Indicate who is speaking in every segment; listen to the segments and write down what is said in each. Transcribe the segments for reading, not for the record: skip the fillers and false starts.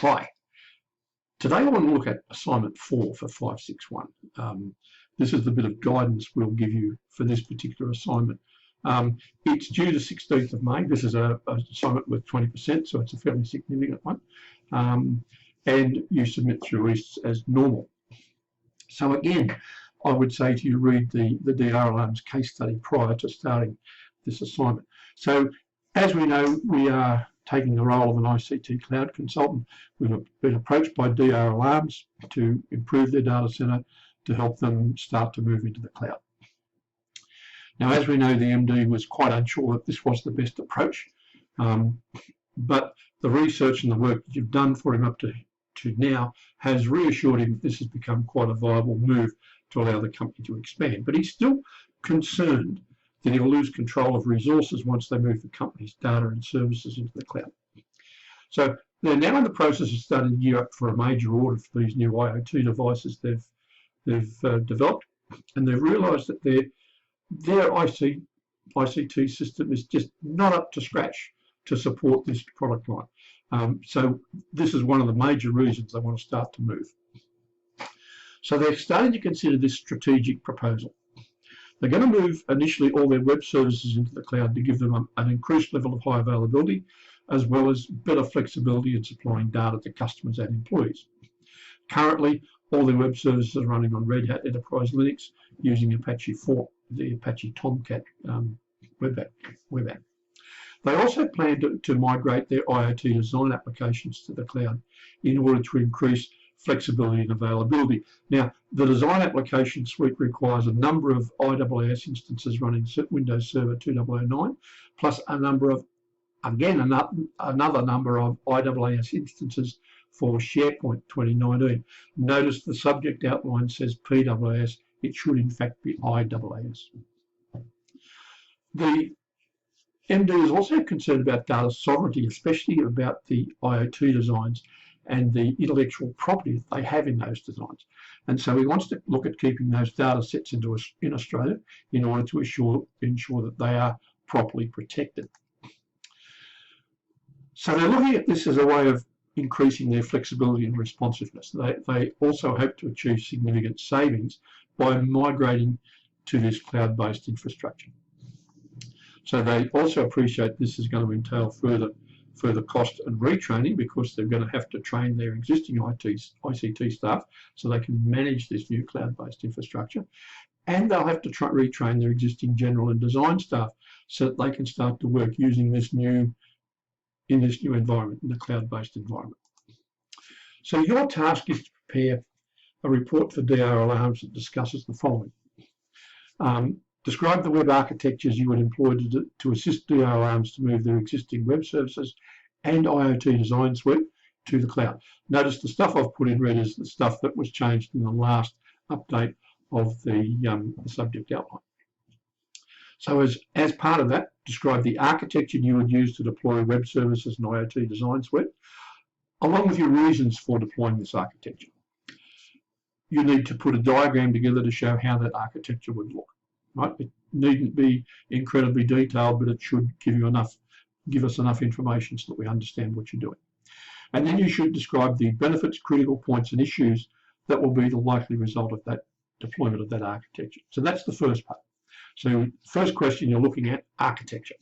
Speaker 1: Hi. Today I want to look at assignment 4 for 561. This is the bit of guidance we'll give you for this particular assignment. It's due the 16th of May. This is an assignment with 20%, so it's a fairly significant one. And you submit your risks as normal. So again, I would say to you, read the DR Alarms case study prior to starting this assignment. So as we know, we are taking the role of an ICT cloud consultant. We've been approached by DR Alarms to improve their data center to help them start to move into the cloud. Now, as we know, the MD was quite unsure that this was the best approach, but the research and the work that you've done for him up to now has reassured him that this has become quite a viable move to allow the company to expand. But he's still concerned that he'll lose control of resources once they move the company's data and services into the cloud. So they're now in the process of starting to gear up for a major order for these new IoT devices they've developed, and they've realised that their ICT system is just not up to scratch to support this product line. So this is one of the major reasons they want to start to move. So they're starting to consider this strategic proposal. They're going to move initially all their web services into the cloud to give them an increased level of high availability, as well as better flexibility in supplying data to customers and employees. Currently, all their web services are running on Red Hat Enterprise Linux using Apache 4, the Apache Tomcat web app. They also plan to migrate their IoT design applications to the cloud in order to increase flexibility and availability. Now, the design application suite requires a number of IaaS instances running Windows Server 2009, plus a number of, again, another number of IaaS instances for SharePoint 2019. Notice the subject outline says PaaS. It should in fact be IaaS. The MD is also concerned about data sovereignty, especially about the IoT designs and the intellectual property that they have in those designs. And so he wants to look at keeping those data sets in Australia in order to ensure that they are properly protected. So they're looking at this as a way of increasing their flexibility and responsiveness. They also hope to achieve significant savings by migrating to this cloud-based infrastructure. So they also appreciate this is going to entail further cost and retraining, because they're going to have to train their existing ICT staff so they can manage this new cloud-based infrastructure, and they'll have to retrain their existing general and design staff so that they can start to work using this new environment, in the cloud-based environment. So your task is to prepare a report for DR Alarms that discusses the following. Describe the web architectures you would employ to assist DR Alarms to move their existing web services and IoT design suite to the cloud. Notice the stuff I've put in red is the stuff that was changed in the last update of the subject outline. So as part of that, describe the architecture you would use to deploy web services and IoT design suite, along with your reasons for deploying this architecture. You need to put a diagram together to show how that architecture would look. Right? It needn't be incredibly detailed, but it should give us enough information so that we understand what you're doing. And then you should describe the benefits, critical points, and issues that will be the likely result of that deployment of that architecture. So that's the first part. So first question, you're looking at architecture.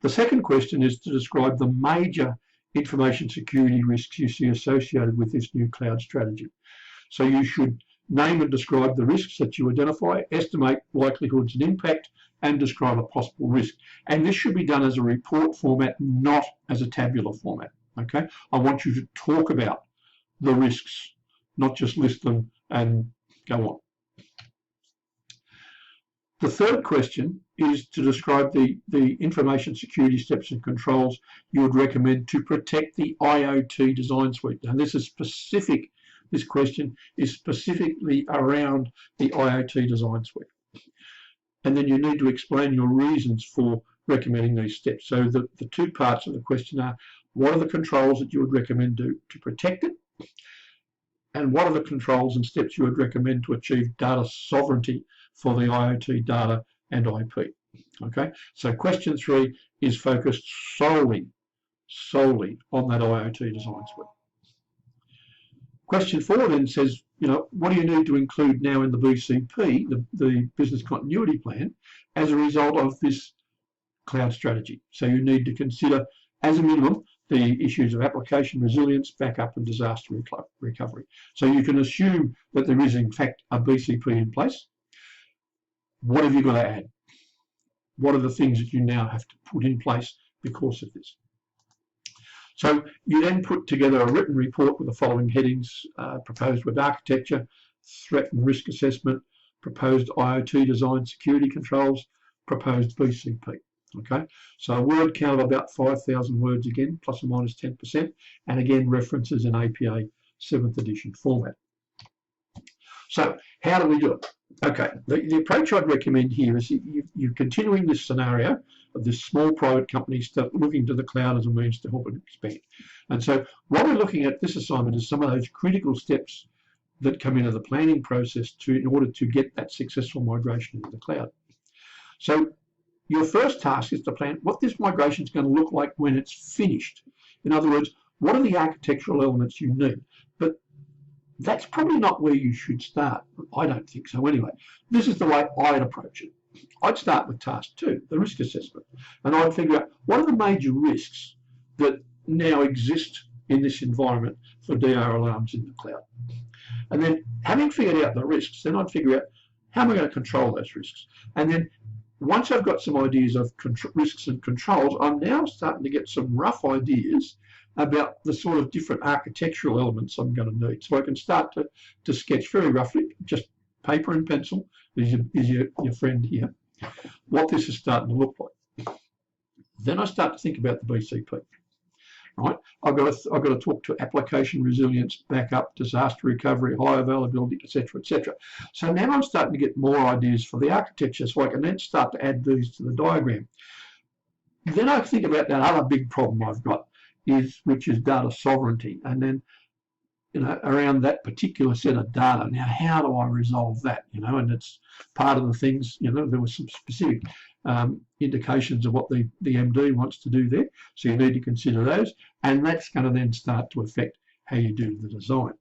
Speaker 1: The second question is to describe the major information security risks you see associated with this new cloud strategy. So you should name and describe the risks that you identify, estimate likelihoods and impact, and describe a possible risk. And this should be done as a report format, not as a tabular format. Okay? I want you to talk about the risks, not just list them and go on. The third question is to describe the information security steps and controls you would recommend to protect the IoT design suite. And this is specific. This question is specifically around the IoT design suite. And then you need to explain your reasons for recommending these steps. So the two parts of the question are, what are the controls that you would recommend to protect it? And what are the controls and steps you would recommend to achieve data sovereignty for the IoT data and IP? Okay, so question 3 is focused solely on that IoT design suite. Question 4 then says, what do you need to include now in the BCP, the business continuity plan, as a result of this cloud strategy? So you need to consider, as a minimum, the issues of application resilience, backup and disaster recovery. So you can assume that there is in fact a BCP in place. What have you got to add? What are the things that you now have to put in place because of this? So you then put together a written report with the following headings: proposed web architecture, threat and risk assessment, proposed IoT design security controls, proposed BCP. Okay, so a word count of about 5,000 words again, plus or minus 10%, and again references in APA 7th edition format. So how do we do it? Okay, the approach I'd recommend here is you're continuing this scenario of this small private company looking to the cloud as a means to help it expand. And so what we're looking at this assignment is some of those critical steps that come into the planning process in order to get that successful migration into the cloud. So your first task is to plan what this migration is going to look like when it's finished. In other words, what are the architectural elements you need? But that's probably not where you should start. I don't think so anyway. This is the way I'd approach it. I'd start with task 2, the risk assessment, and I'd figure out what are the major risks that now exist in this environment for DR alarms in the cloud. And then having figured out the risks, then I'd figure out how am I going to control those risks. And then once I've got some ideas of risks and controls, I'm now starting to get some rough ideas about the sort of different architectural elements I'm going to need. So I can start to sketch very roughly, just paper and pencil is your friend here, what this is starting to look like. Then I start to think about the BCP. Right? I've got to talk to application resilience, backup, disaster recovery, high availability, etc., etc. So now I'm starting to get more ideas for the architecture, so I can then start to add these to the diagram. Then I think about that other big problem I've got, which is data sovereignty, and then around that particular set of data. Now, how do I resolve that? And it's part of the things. There were some specific indications of what the MD wants to do there, so you need to consider those, and that's going to then start to affect how you do the design.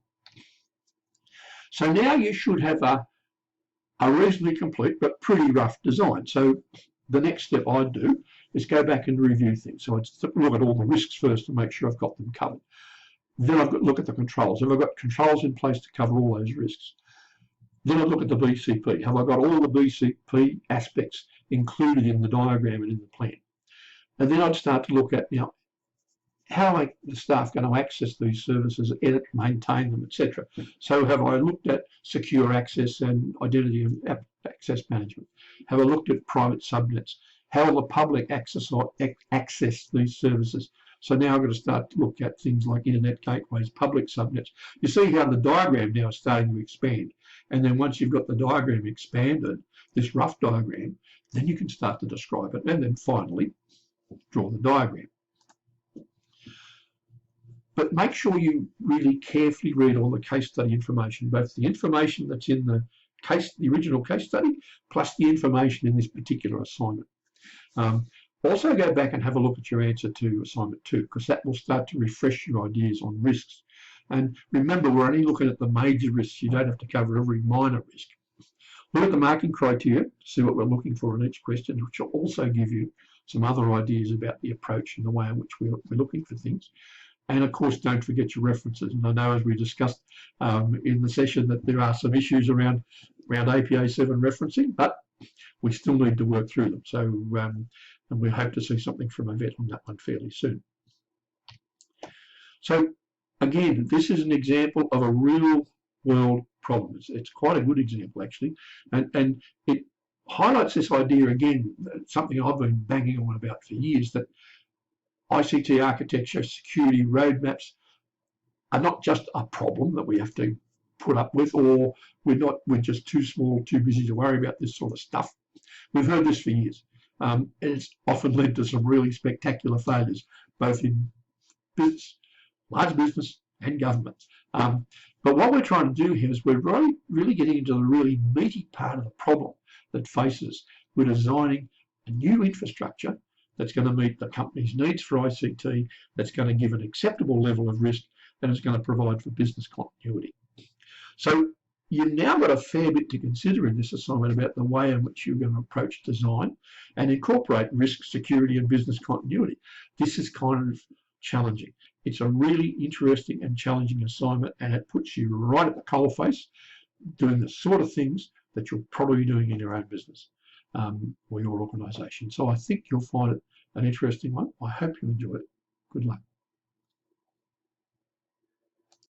Speaker 1: So now you should have a reasonably complete but pretty rough design. So the next step I'd do is go back and review things. So I'd look at all the risks first to make sure I've got them covered. Then I've got to look at the controls. Have I got controls in place to cover all those risks? Then I'd look at the BCP. Have I got all the BCP aspects included in the diagram and in the plan? And then I'd start to look at, how are the staff going to access these services, edit, maintain them, etc. So have I looked at secure access and identity and access management? Have I looked at private subnets? How will the public access these services? So now I'm going to start to look at things like internet gateways, public subnets. You see how the diagram now is starting to expand. And then once you've got the diagram expanded, this rough diagram, then you can start to describe it. And then finally, draw the diagram. But make sure you really carefully read all the case study information, both the information that's in the original case study, plus the information in this particular assignment. Also go back and have a look at your answer to assignment 2, because that will start to refresh your ideas on risks. And remember, we're only looking at the major risks. You don't have to cover every minor risk. Look at the marking criteria to see what we're looking for in each question, which will also give you some other ideas about the approach and the way in which we're looking for things. And of course, don't forget your references. And I know, as we discussed in the session, that there are some issues around APA 7 referencing, but we still need to work through them. So, and we hope to see something from a vet on that one fairly soon. So, again, this is an example of a real world problem. It's quite a good example, actually. And it highlights this idea, again, something I've been banging on about for years, that ICT architecture, security roadmaps are not just a problem that we have to put up with, or we're just too small, too busy to worry about this sort of stuff. We've heard this for years. And it's often led to some really spectacular failures, both in business, large business, and government. But what we're trying to do here is we're really getting into the really meaty part of the problem that faces. We're designing a new infrastructure that's going to meet the company's needs for ICT, that's going to give an acceptable level of risk, and it's going to provide for business continuity. So you've now got a fair bit to consider in this assignment about the way in which you're going to approach design and incorporate risk, security and business continuity. This is kind of challenging. It's a really interesting and challenging assignment, and it puts you right at the coalface doing the sort of things that you're probably doing in your own business or your organisation. So I think you'll find it an interesting one. I hope you enjoy it. Good luck.